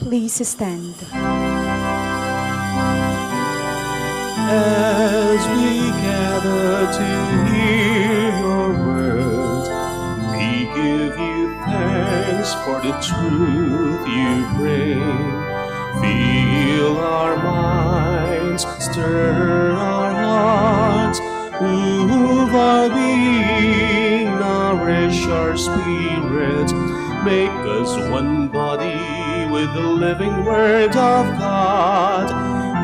Please stand. As we gather to hear your word, we give you thanks for the truth you bring. Fill our minds, stir our hearts, move our being, nourish our spirits, make us one body with the living word of God.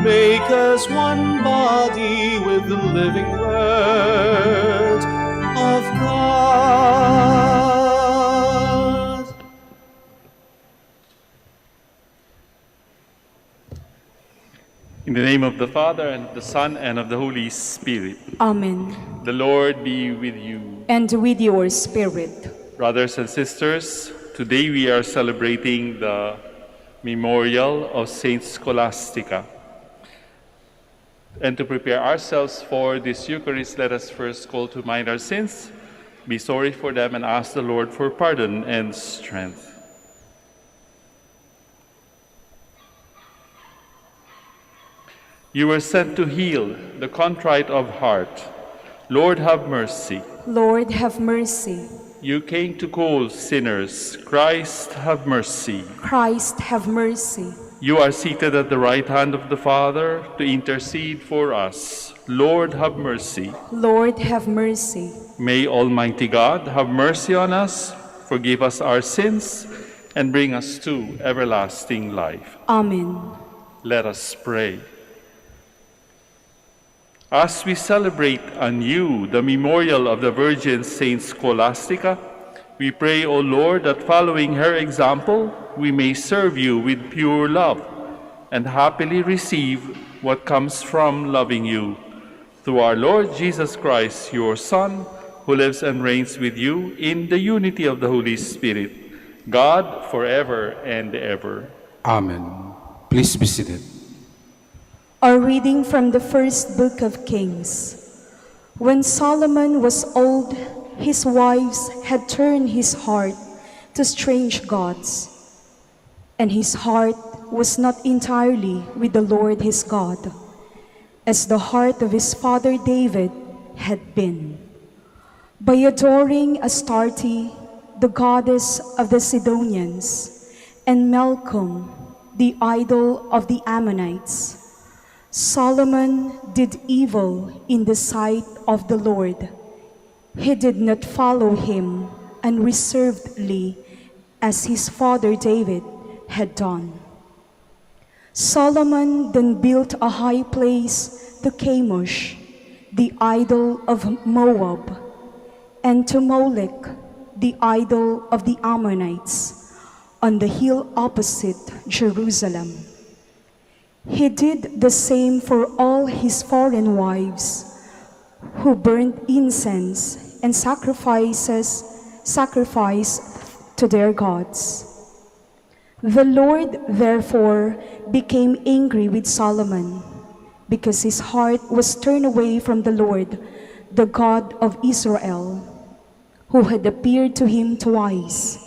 Make us one body with the living word of God. In the name of the Father, and of the Son, and of the Holy Spirit. Amen. The Lord be with you. And with your spirit. Brothers and sisters, today we are celebrating the memorial of Saint Scholastica. And to prepare ourselves for this Eucharist, let us first call to mind our sins, be sorry for them, and ask the Lord for pardon and strength. You were sent to heal the contrite of heart. Lord, have mercy. Lord, have mercy. You came to call sinners. Christ, have mercy. Christ, have mercy. You are seated at the right hand of the Father to intercede for us. Lord, have mercy. Lord, have mercy. May Almighty God have mercy on us, forgive us our sins, and bring us to everlasting life. Amen. Let us pray. As we celebrate anew the memorial of the Virgin Saint Scholastica, we pray, O Lord, that following her example, we may serve you with pure love and happily receive what comes from loving you. Through our Lord Jesus Christ, your Son, who lives and reigns with you in the unity of the Holy Spirit, God forever and ever. Amen. Please be seated. A reading from the first book of Kings. When Solomon was old, his wives had turned his heart to strange gods, and his heart was not entirely with the Lord his God, as the heart of his father David had been. By adoring Astarte, the goddess of the Sidonians, and Melcom, the idol of the Ammonites, Solomon did evil in the sight of the Lord. He did not follow him unreservedly as his father David had done. Solomon then built a high place to Chemosh, the idol of Moab, and to Molech, the idol of the Ammonites, on the hill opposite Jerusalem. He did the same for all his foreign wives, who burned incense and sacrifice to their gods. The Lord therefore became angry with Solomon, because his heart was turned away from the Lord, the God of Israel, who had appeared to him twice.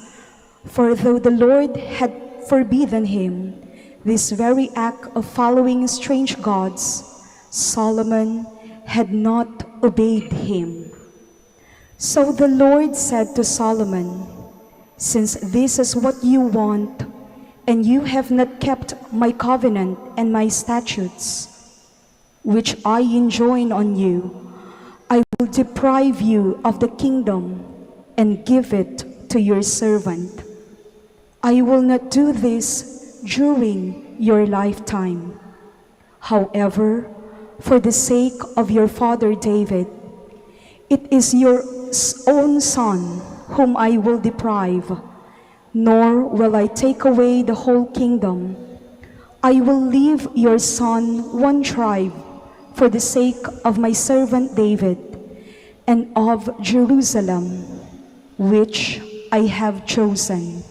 For though the Lord had forbidden him this very act of following strange gods, Solomon had not obeyed him. So the Lord said to Solomon, "Since this is what you want, and you have not kept my covenant and my statutes, which I enjoin on you, I will deprive you of the kingdom and give it to your servant. I will not do this during your lifetime. However, for the sake of your father David, it is your own son whom I will deprive, nor will I take away the whole kingdom. I will leave your son one tribe for the sake of my servant David and of Jerusalem, which I have chosen."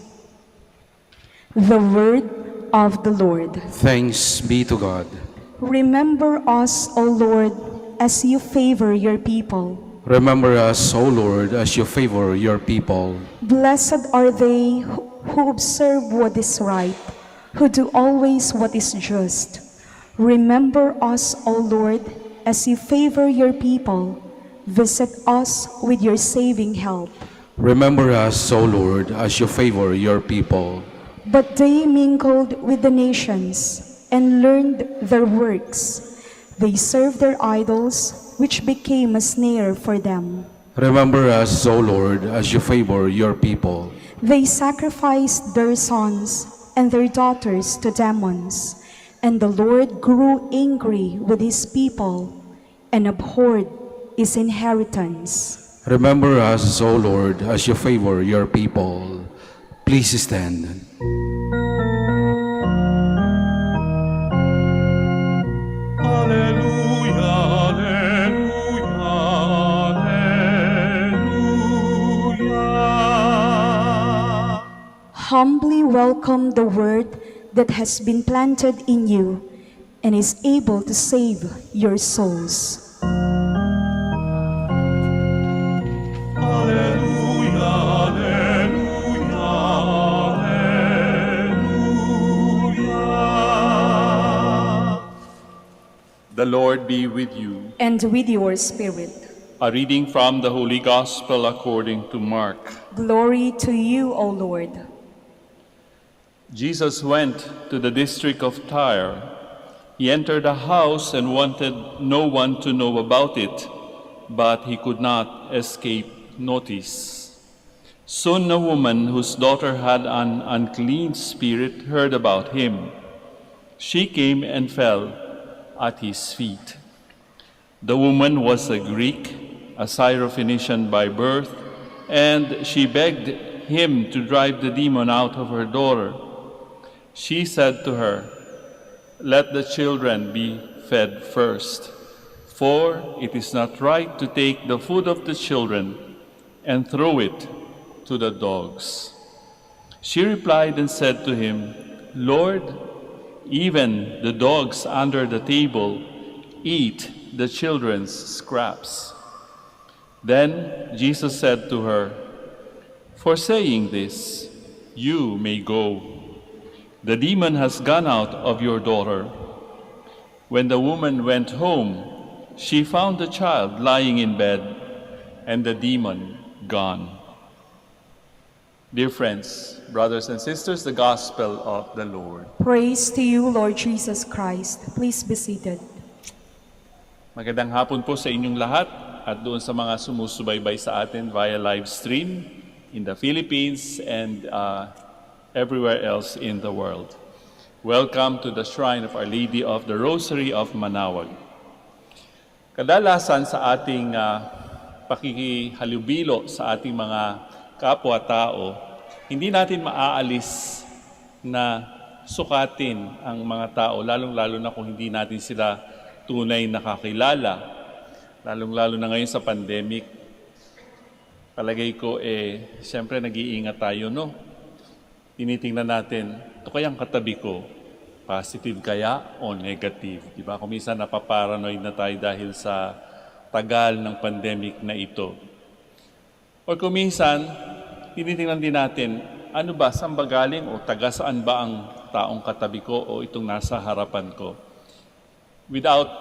The word of the Lord. Thanks be to God. Remember us, O Lord, as you favor your people. Remember us, O Lord, as you favor your people. Blessed are they who observe what is right, who do always what is just. Remember us, O Lord, as you favor your people. Visit us with your saving help. Remember us, O Lord, as you favor your people. But they mingled with the nations and learned their works. They served their idols, which became a snare for them. Remember us, O Lord, as you favor your people. They sacrificed their sons and their daughters to demons, and the Lord grew angry with his people and abhorred his inheritance. Remember us, O Lord, as you favor your people. Please stand. Alleluia, alleluia, alleluia. Humbly welcome the word that has been planted in you and is able to save your souls. Alleluia, alleluia, alleluia. The Lord be with you. And with your spirit. A reading from the Holy Gospel according to Mark. Glory to you, O Lord. Jesus went to the district of Tyre. He entered a house and wanted no one to know about it, but he could not escape notice. Soon a woman whose daughter had an unclean spirit heard about him. She came and fell at his feet. The woman was a Greek, a Syrophoenician by birth, and she begged him to drive the demon out of her daughter. She said to her, "Let the children be fed first, for it is not right to take the food of the children and throw it to the dogs." She replied and said to him, "Lord, even the dogs under the table eat the children's scraps." Then Jesus said to her, "For saying this, you may go. The demon has gone out of your daughter." When the woman went home, she found the child lying in bed and the demon gone. Dear friends, brothers and sisters, the Gospel of the Lord. Praise to you, Lord Jesus Christ. Please be seated. Magandang hapon po sa inyong lahat at doon sa mga sumusubaybay sa atin via live stream in the Philippines and everywhere else in the world. Welcome to the Shrine of Our Lady of the Rosary of Manaoag. Kadalasan sa ating pakikihalubilo sa ating mga kapwa-tao, hindi natin maaalis na sukatin ang mga tao, lalong-lalo na kung hindi natin sila tunay nakakilala, lalong-lalo na ngayon sa pandemic. Palagay ko, siyempre nag-iingat tayo, no? Tinitingnan natin, ito kayang katabi ko, positive kaya o negative? Diba? Kung minsan napaparanoid na tayo dahil sa tagal ng pandemic na ito. O kung minsan, tinitingnan din natin, ano ba, saan ba galing o taga saan ba ang taong katabi ko o itong nasa harapan ko? Without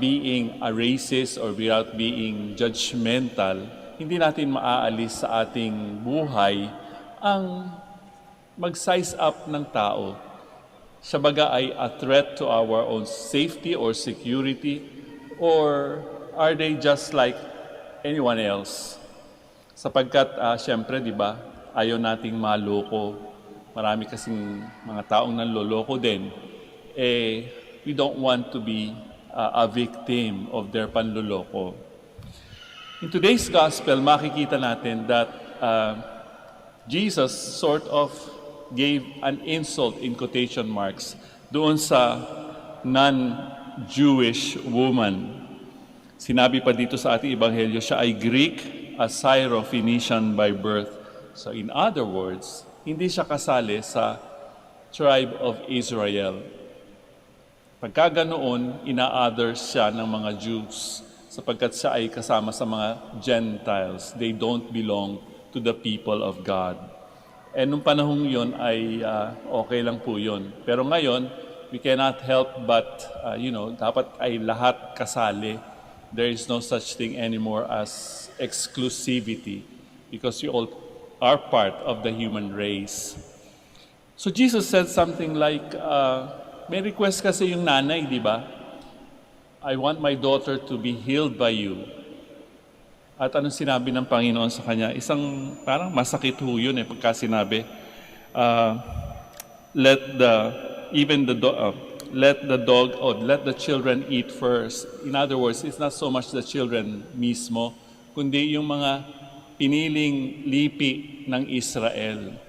being a racist or without being judgmental, hindi natin maaalis sa ating buhay ang mag-size up ng tao. Siya baga ay a threat to our own safety or security, or are they just like anyone else? Sapagkat, siyempre, di ba, ayaw nating maloko. Marami kasing mga taong nanloloko din. We don't want to be a victim of their panloloko. In today's gospel, makikita natin that Jesus sort of gave an insult in quotation marks doon sa non-Jewish woman. Sinabi pa dito sa ating ebanghelyo, siya ay Greek, a Syrophoenician by birth. So in other words, hindi siya kasali sa tribe of Israel. Pagka ganoon, ina-others siya ng mga Jews sapagkat siya ay kasama sa mga Gentiles. They don't belong to the people of God. And nung panahong yun ay okay lang po yun. Pero ngayon, we cannot help but, dapat ay lahat kasali. There is no such thing anymore as exclusivity because you all are part of the human race. So Jesus said something like, may request kasi yung nanay, di ba? I want my daughter to be healed by you. At anong sinabi ng Panginoon sa kanya? Isang parang masakit ho yun pagka sinabi, let the children eat first. In other words, it's not so much the children mismo, kundi yung mga piniling lipi ng Israel.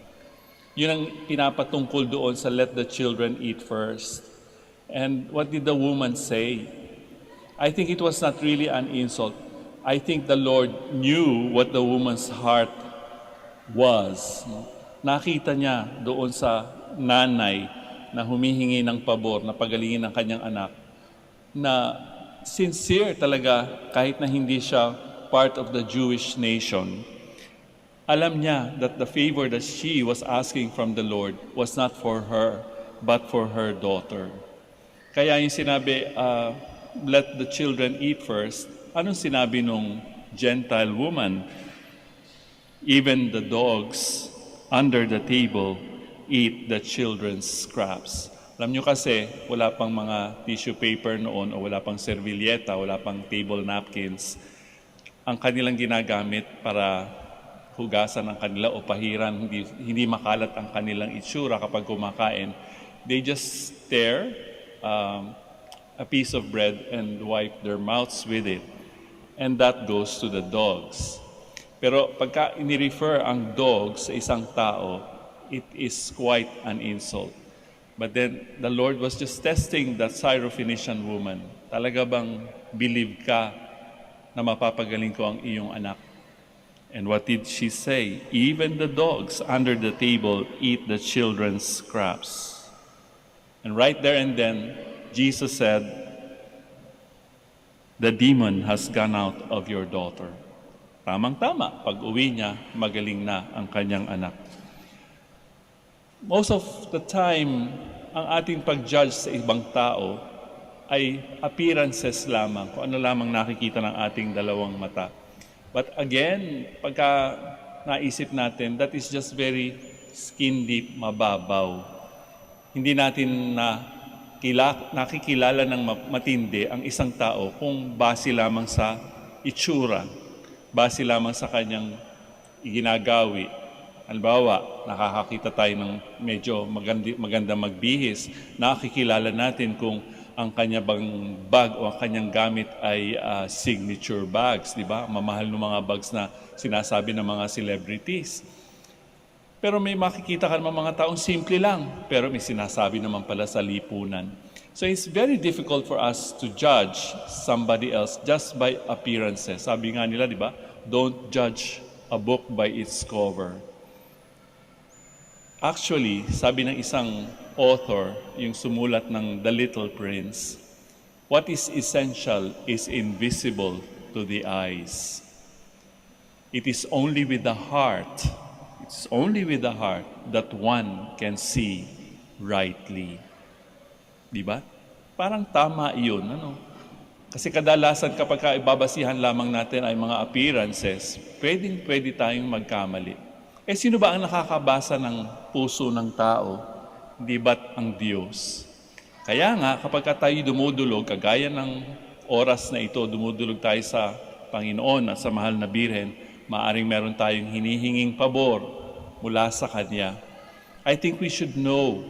Yun ang pinapatungkol doon sa let the children eat first. And what did the woman say? I think it was not really an insult. I think the Lord knew what the woman's heart was. Nakita niya doon sa nanay na humihingi ng pabor, na pagalingin ng kanyang anak, na sincere talaga kahit na hindi siya part of the Jewish nation. Alam niya that the favor that she was asking from the Lord was not for her, but for her daughter. Kaya yung sinabi, let the children eat first, anong sinabi nung Gentile woman? Even the dogs under the table eat the children's scraps. Alam nyo kasi, wala pang mga tissue paper noon o wala pang servilleta, wala pang table napkins. Ang kanilang ginagamit para hugasan ang kanila o pahiran, hindi makalat ang kanilang itsura kapag kumakain. They just tear a piece of bread and wipe their mouths with it. And that goes to the dogs. Pero pagka ini-refer ang dogs sa isang tao, it is quite an insult. But then the Lord was just testing that Syrophoenician woman. Talaga bang believe ka na mapapagaling ko ang iyong anak? And what did she say? Even the dogs under the table eat the children's scraps. And right there and then, Jesus said, the demon has gone out of your daughter. Tamang-tama, pag-uwi niya, magaling na ang kanyang anak. Most of the time, ang ating pag-judge sa ibang tao ay appearances lamang, kung ano lamang nakikita ng ating dalawang mata. But again, pagka naisip natin, that is just very skin deep, mababaw. Hindi natin nakikilala ng matindi ang isang tao kung base lamang sa itsura, base lamang sa kanyang iginagawi. Halimbawa, nakakakita tayo ng medyo maganda magbihis, nakikilala natin kung ang kanya bang bag o ang kanyang gamit ay signature bags, di ba? Mamahal ng mga bags na sinasabi ng mga celebrities. Pero may makikita ka ng mga taong simple lang, pero may sinasabi naman pala sa lipunan. So it's very difficult for us to judge somebody else just by appearances. Sabi nga nila, di ba? Don't judge a book by its cover. Actually, sabi ng isang author, yung sumulat ng The Little Prince, what is essential is invisible to the eyes. It is only with the heart, that one can see rightly. Diba? Parang tama yun, ano? Kasi kadalasan kapag ibabasihan lamang natin ay mga appearances, pwede tayong magkamali. Sino ba ang nakakabasa ng puso ng tao? Di ba't ang Diyos? Kaya nga, kapag tayo dumudulog, kagaya ng oras na ito, dumudulog tayo sa Panginoon at sa mahal na Birhen, maaring meron tayong hinihinging pabor mula sa Kanya. I think we should know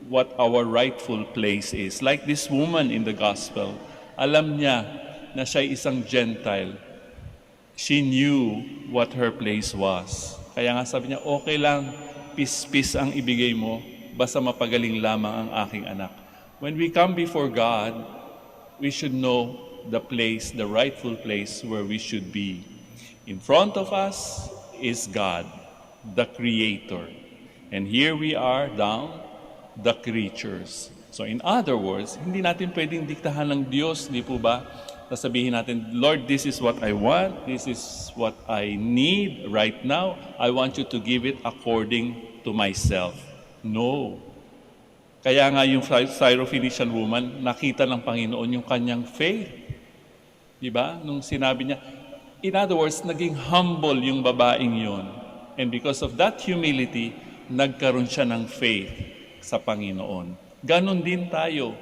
what our rightful place is. Like this woman in the Gospel, alam niya na siya isang Gentile. She knew what her place was. Kaya nga sabi niya, okay lang, peace ang ibigay mo, basta mapagaling lamang ang aking anak. When we come before God, we should know the place, the rightful place where we should be. In front of us is God, the Creator. And here we are down, the creatures. So in other words, hindi natin pwedeng diktahan ng Diyos, di po ba? sasabihin natin, Lord, this is what I want, this is what I need right now. I want you to give it according to myself. No. Kaya nga yung Syrophoenician woman, nakita ng Panginoon yung kanyang faith. Diba? Nung sinabi niya, in other words, naging humble yung babaeng yun. And because of that humility, nagkaroon siya ng faith sa Panginoon. Ganon din tayo.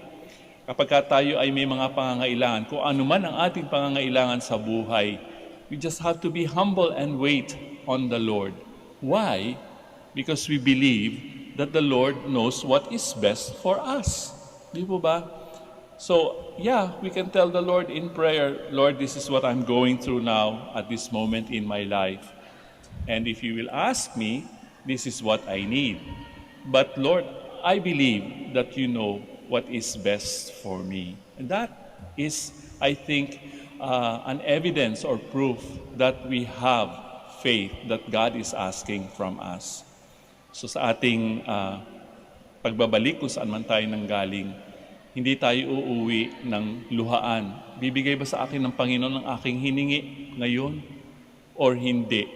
Kapag tayo ay may mga pangangailangan, kung ano man ang ating pangangailangan sa buhay, we just have to be humble and wait on the Lord. Why? Because we believe that the Lord knows what is best for us. Di po ba? So, yeah, we can tell the Lord in prayer, Lord, this is what I'm going through now at this moment in my life. And if you will ask me, this is what I need. But Lord, I believe that you know what is best for me. And that is, I think, an evidence or proof that we have faith that God is asking from us. So sa ating pagbabalik kung saan man tayo nanggaling, hindi tayo uuwi ng luhaan. Bibigay ba sa akin ng Panginoon ang aking hiningi ngayon or hindi?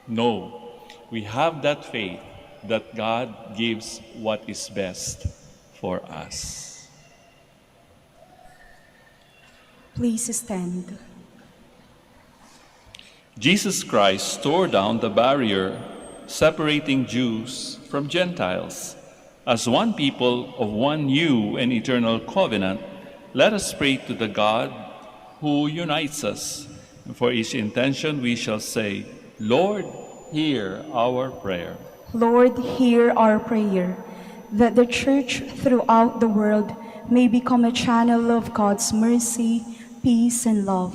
No. We have that faith that God gives what is best for us. Please stand. Jesus Christ tore down the barrier separating Jews from Gentiles. As one people of one new and eternal covenant, let us pray to the God who unites us. And for each intention we shall say, Lord, hear our prayer. Lord, hear our prayer, that the Church throughout the world may become a channel of God's mercy, peace, and love.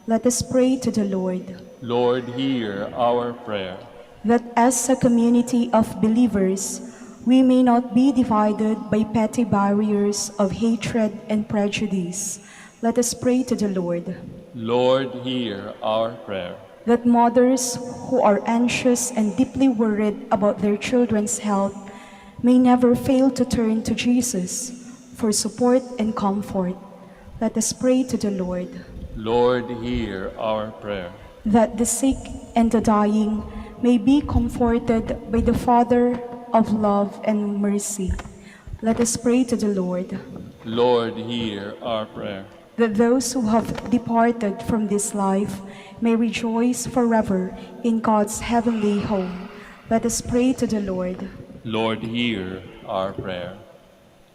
Let us pray to the Lord. Lord, hear our prayer. That as a community of believers, we may not be divided by petty barriers of hatred and prejudice. Let us pray to the Lord. Lord, hear our prayer. That mothers who are anxious and deeply worried about their children's health may never fail to turn to Jesus for support and comfort. Let us pray to the Lord. Lord, hear our prayer. That the sick and the dying may be comforted by the Father of love and mercy. Let us pray to the Lord. Lord, hear our prayer. That those who have departed from this life may rejoice forever in God's heavenly home. Let us pray to the Lord. Lord, hear our prayer.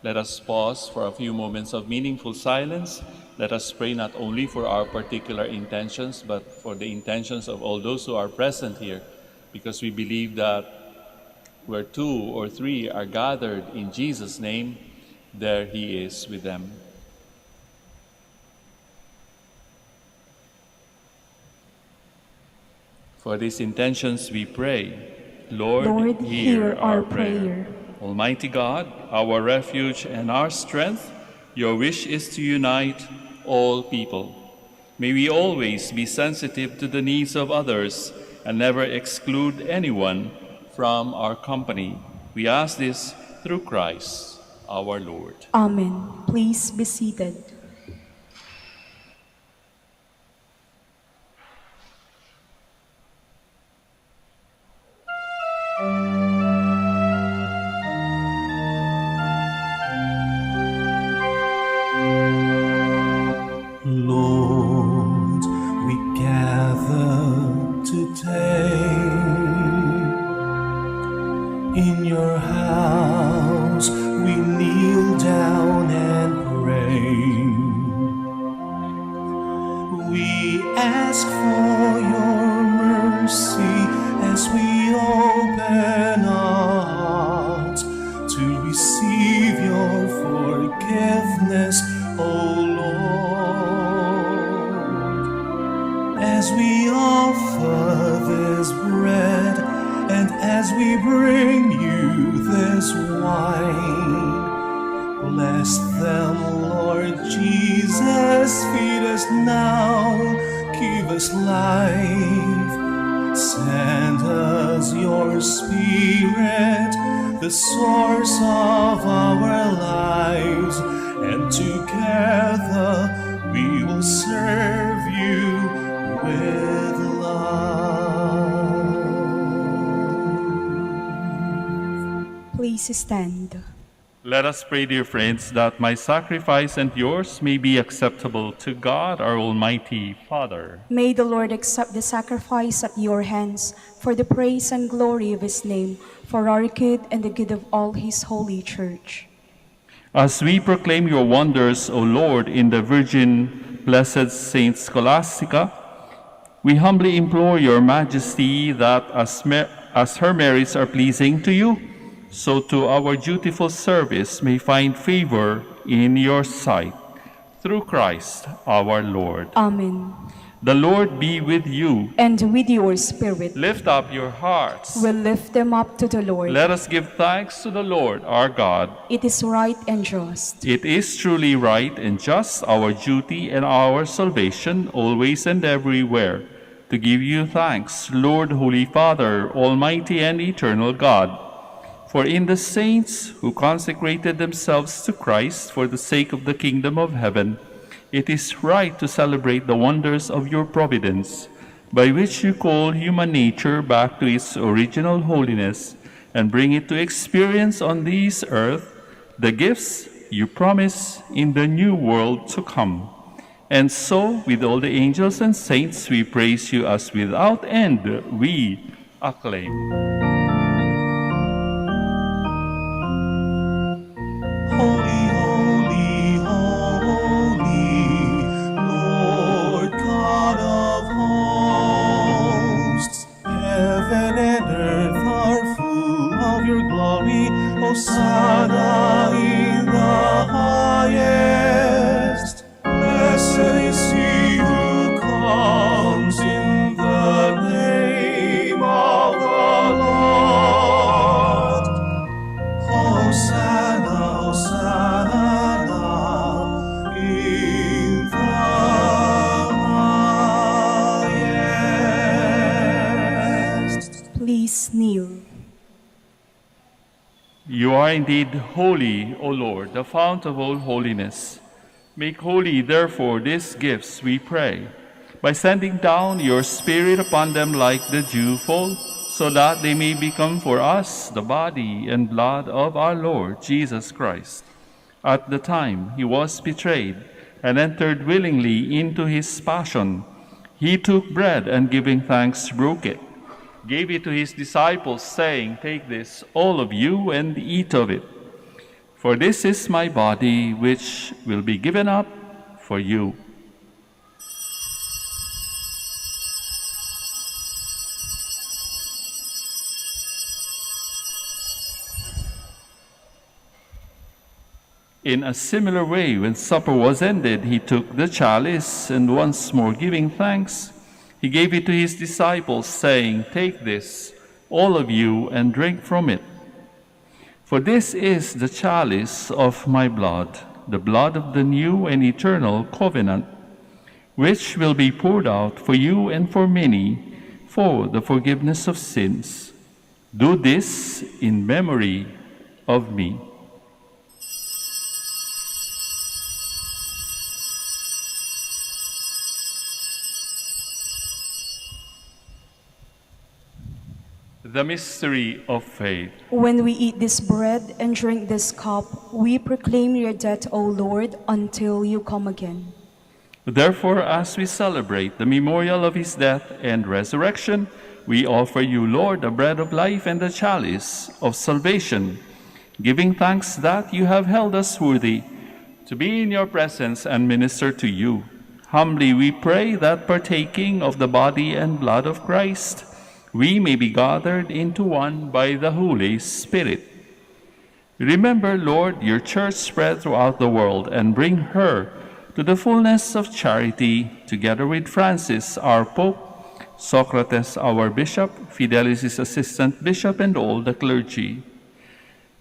Let us pause for a few moments of meaningful silence. Let us pray not only for our particular intentions, but for the intentions of all those who are present here, because we believe that where two or three are gathered in Jesus' name, there He is with them. For these intentions we pray, Lord, hear our prayer. Almighty God, our refuge and our strength, your wish is to unite all people. May we always be sensitive to the needs of others and never exclude anyone from our company. We ask this through Christ, our Lord. Amen. Please be seated. Lord, we gather today in your house. We kneel down and pray. We ask for your mercy as we open our hearts to receive your forgiveness, O Lord. As we offer this bread and as we bring you this wine, bless them, Lord Jesus. Feed us now, give us life. Send us your Spirit, the source of our lives, and together we will serve you with love. Please stand. Let us pray, dear friends, that my sacrifice and yours may be acceptable to God, our Almighty Father. May the Lord accept the sacrifice at your hands for the praise and glory of his name, for our good and the good of all his holy church. As we proclaim your wonders, O Lord, in the Virgin Blessed Saint Scholastica, we humbly implore your majesty that as her merits are pleasing to you, so to our dutiful service may find favor in your sight. Through Christ our Lord. Amen. The Lord be with you. And with your spirit. Lift up your hearts. We'll lift them up to the Lord. Let us give thanks to the Lord our God. It is right and just. It is truly right and just, our duty and our salvation, always and everywhere, to give you thanks, Lord, Holy Father, Almighty and eternal God. For in the saints who consecrated themselves to Christ for the sake of the kingdom of heaven, it is right to celebrate the wonders of your providence, by which you call human nature back to its original holiness and bring it to experience on this earth the gifts you promise in the new world to come. And so, with all the angels and saints, we praise you as without end we acclaim. Holy, holy, holy, Lord God of hosts. Heaven and earth are full of your glory. Hosanna in the highest. Blessed is he who comes in the name of the Lord. Hosanna, Hosanna in the highest. Please kneel. You are indeed holy, O Lord, the fount of all holiness. Make holy, therefore, these gifts, we pray, by sending down your Spirit upon them like the dewfall, so that they may become for us the body and blood of our Lord Jesus Christ. At the time he was betrayed and entered willingly into his passion, he took bread and giving thanks broke it, gave it to his disciples, saying, "Take this, all of you, and eat of it. For this is my body, which will be given up for you." In a similar way, when supper was ended, he took the chalice, and once more giving thanks, he gave it to his disciples, saying, "Take this, all of you, and drink from it. For this is the chalice of my blood, the blood of the new and eternal covenant, which will be poured out for you and for many for the forgiveness of sins. Do this in memory of me." The mystery of faith. When we eat this bread and drink this cup, we proclaim your death, O Lord, until you come again. Therefore, as we celebrate the memorial of his death and resurrection, we offer you, Lord, the bread of life and the chalice of salvation, giving thanks that you have held us worthy to be in your presence and minister to you. Humbly we pray that, partaking of the body and blood of Christ, we may be gathered into one by the Holy Spirit. Remember, Lord, your church spread throughout the world, and bring her to the fullness of charity, together with Francis, our Pope, Socrates, our Bishop, Fidelis, his assistant bishop, and all the clergy.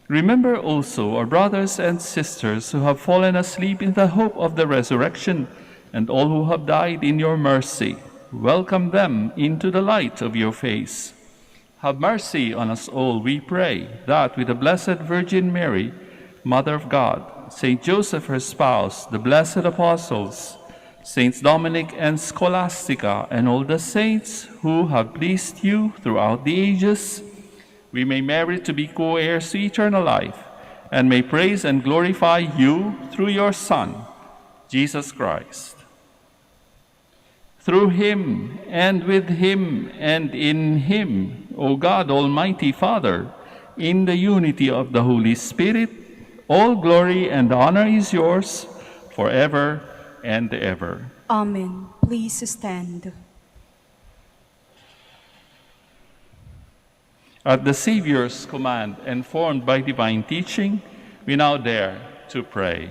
Remember also our brothers and sisters who have fallen asleep in the hope of the resurrection, and all who have died in your mercy. Welcome them into the light of your face. Have mercy on us all, we pray, that with the Blessed Virgin Mary, Mother of God, Saint Joseph, her spouse, the blessed apostles, Saints Dominic and Scholastica, and all the saints who have pleased you throughout the ages, we may merit to be co-heirs to eternal life, and may praise and glorify you through your Son, Jesus Christ. Through him, and with him, and in him, O God, Almighty Father, in the unity of the Holy Spirit, all glory and honor is yours forever and ever. Amen. Please stand. At the Savior's command and formed by divine teaching, we now dare to pray.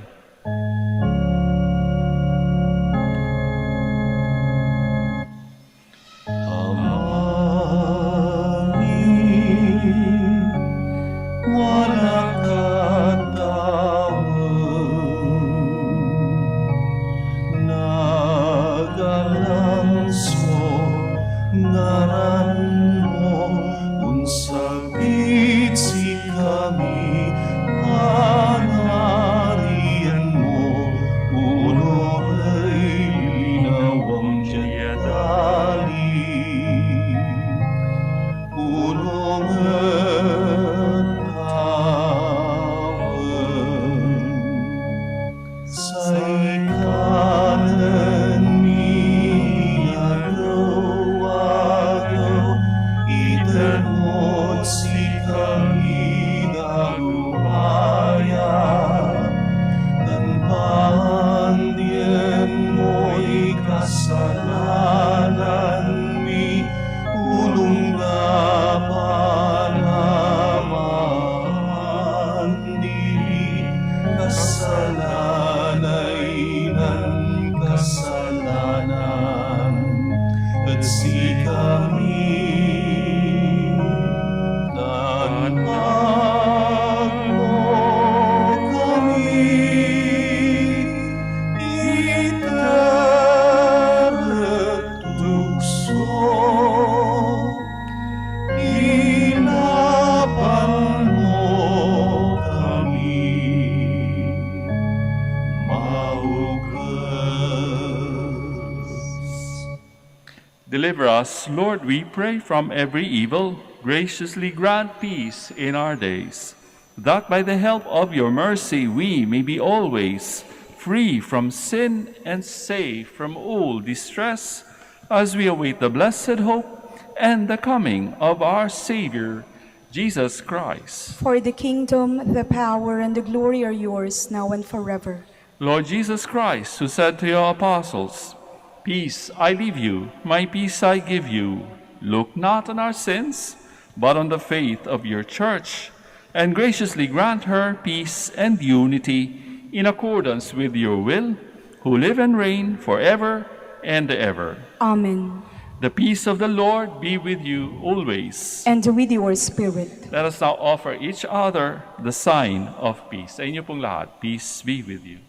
Deliver us, Lord, we pray, from every evil. Graciously grant peace in our days, that by the help of your mercy we may be always free from sin and safe from all distress, as we await the blessed hope and the coming of our Savior, Jesus Christ. For the kingdom, the power, and the glory are yours, now and forever. Lord Jesus Christ, who said to your apostles, "Peace I leave you, my peace I give you. Look not on our sins, but on the faith of your church, and graciously grant her peace and unity in accordance with your will, who live and reign forever and ever." Amen. The peace of the Lord be with you always. And with your spirit. Let us now offer each other the sign of peace. Sa inyo pong lahat, peace be with you.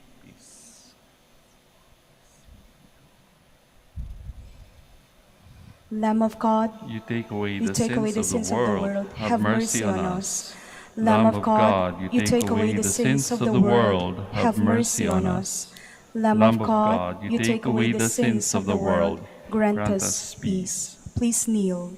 Lamb of God, You take away you the take away the sins sins of the world. have mercy on us. Lamb of God, you take away the sins of the world. Have mercy on us. Lamb of God, you take away the sins of the world. Grant us peace. Please kneel.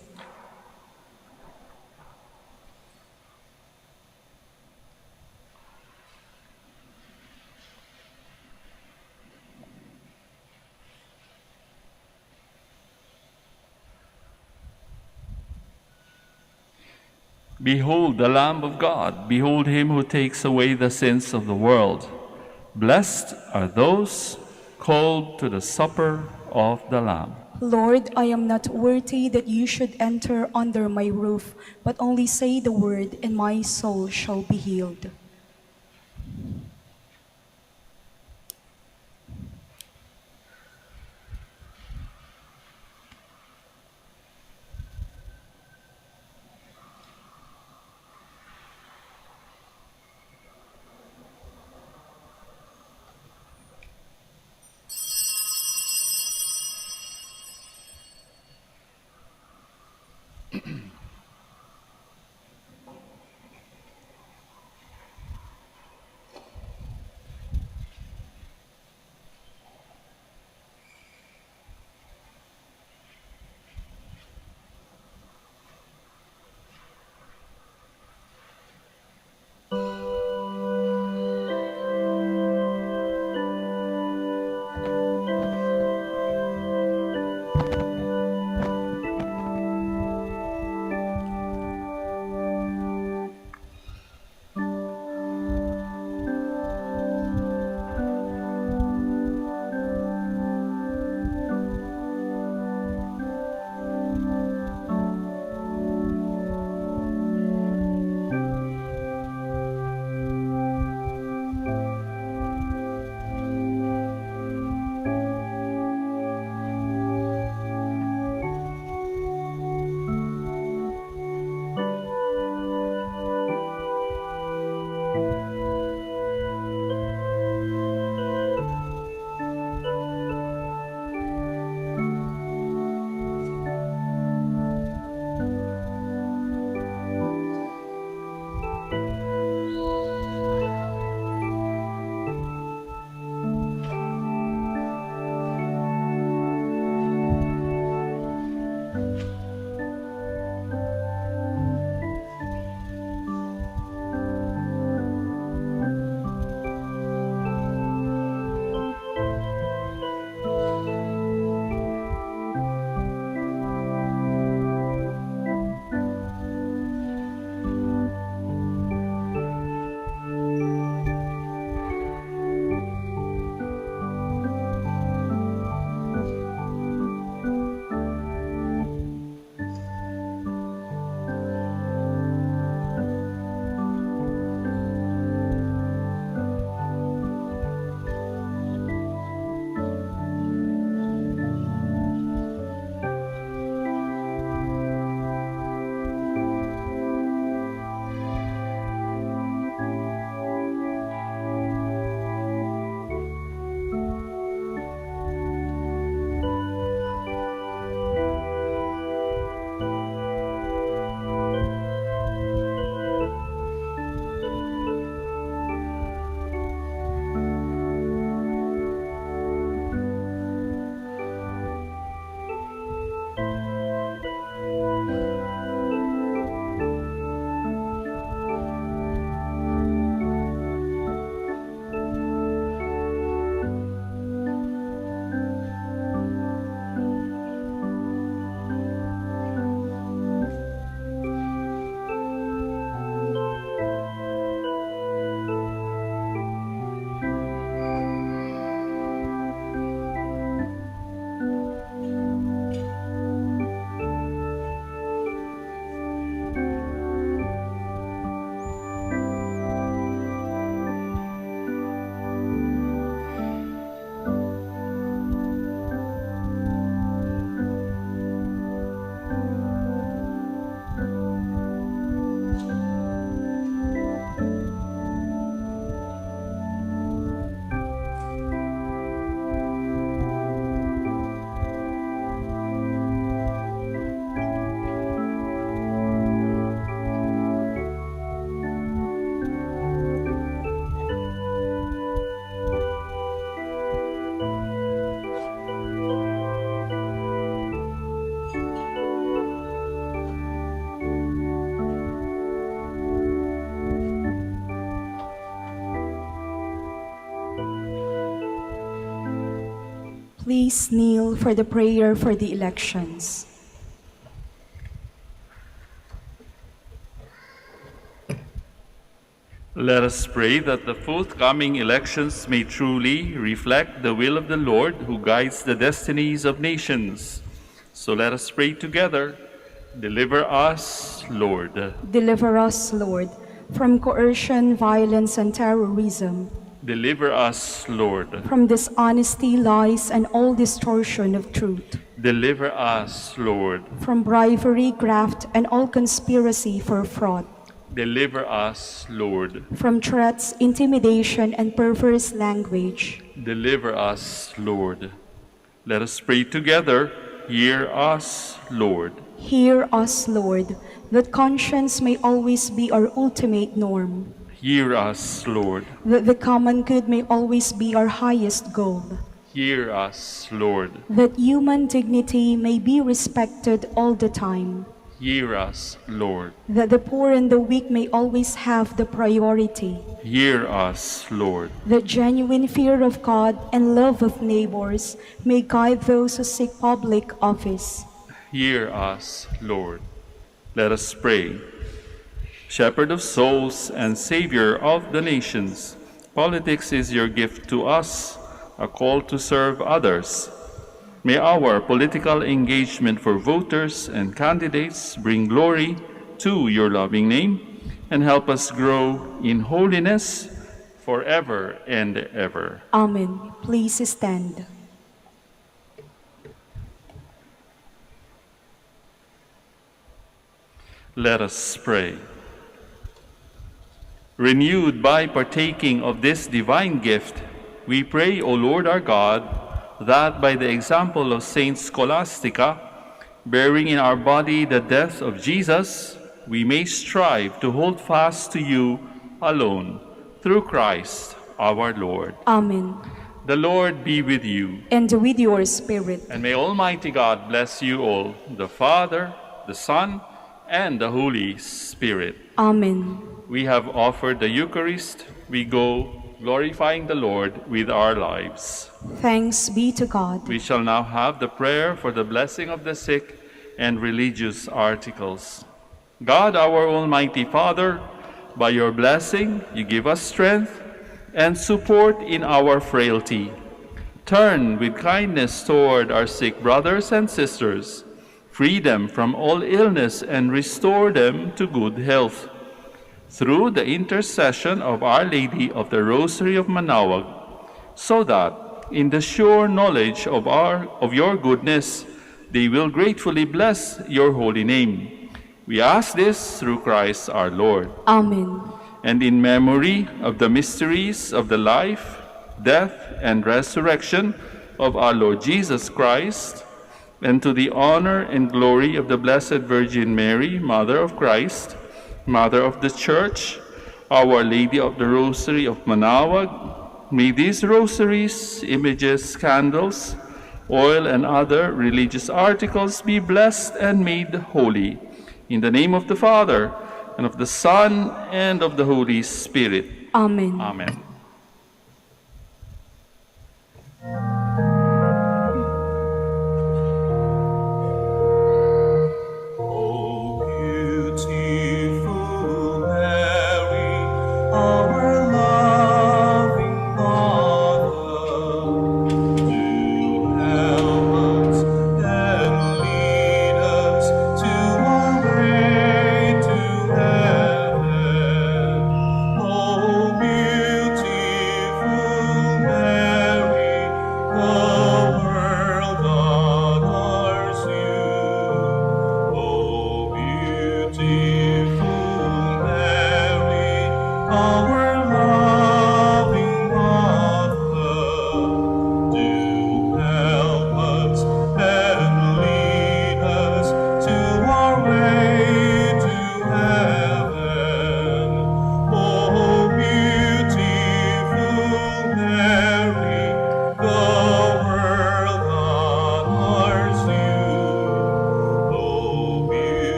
Behold the Lamb of God. Behold him who takes away the sins of the world. Blessed are those called to the supper of the Lamb. Lord, I am not worthy that you should enter under my roof, but only say the word, and my soul shall be healed. Please kneel for the prayer for the elections. Let us pray that the forthcoming elections may truly reflect the will of the Lord who guides the destinies of nations. So let us pray together. Deliver us, Lord. Deliver us, Lord, from coercion, violence, and terrorism, Deliver us, Lord. from dishonesty, lies, and all distortion of truth, Deliver us, Lord. from bribery, graft, and all conspiracy for fraud, Deliver us, Lord. from threats, intimidation, and perverse language. Deliver us, Lord. Let us pray together. Hear us, Lord. Hear us, Lord, that conscience may always be our ultimate norm, Hear us, Lord. that the common good may always be our highest goal, Hear us, Lord. that human dignity may be respected all the time, Hear us, Lord. that the poor and the weak may always have the priority, Hear us, Lord. that genuine fear of God and love of neighbors may guide those who seek public office. Hear us, Lord. Let us pray. Shepherd of souls and Savior of the nations, politics is your gift to us, a call to serve others. May our political engagement for voters and candidates bring glory to your loving name and help us grow in holiness forever and ever. Amen. Please stand. Let us pray. Renewed by partaking of this divine gift, we pray, O Lord our God, that by the example of Saint Scholastica, bearing in our body the death of Jesus, we may strive to hold fast to you alone, through Christ our Lord. Amen. The Lord be with you, And with your spirit. and may Almighty God bless you all, the Father, the Son, and the Holy Spirit. Amen. We have offered the Eucharist. We go glorifying the Lord with our lives. Thanks be to God. We shall now have the prayer for the blessing of the sick and religious articles. God, our Almighty Father, by your blessing, you give us strength and support in our frailty. Turn with kindness toward our sick brothers and sisters. Free them from all illness and restore them to good health. Through the intercession of Our Lady of the Rosary of Manaoag, so that in the sure knowledge of your goodness, they will gratefully bless your holy name. We ask this through Christ our Lord. Amen. And in memory of the mysteries of the life, death, and resurrection of our Lord Jesus Christ, and to the honor and glory of the Blessed Virgin Mary, Mother of Christ, Mother of the Church, Our Lady of the Rosary of Manaoag, may these rosaries, images, candles, oil, and other religious articles be blessed and made holy. In the name of the Father, and of the Son, and of the Holy Spirit. Amen. Amen.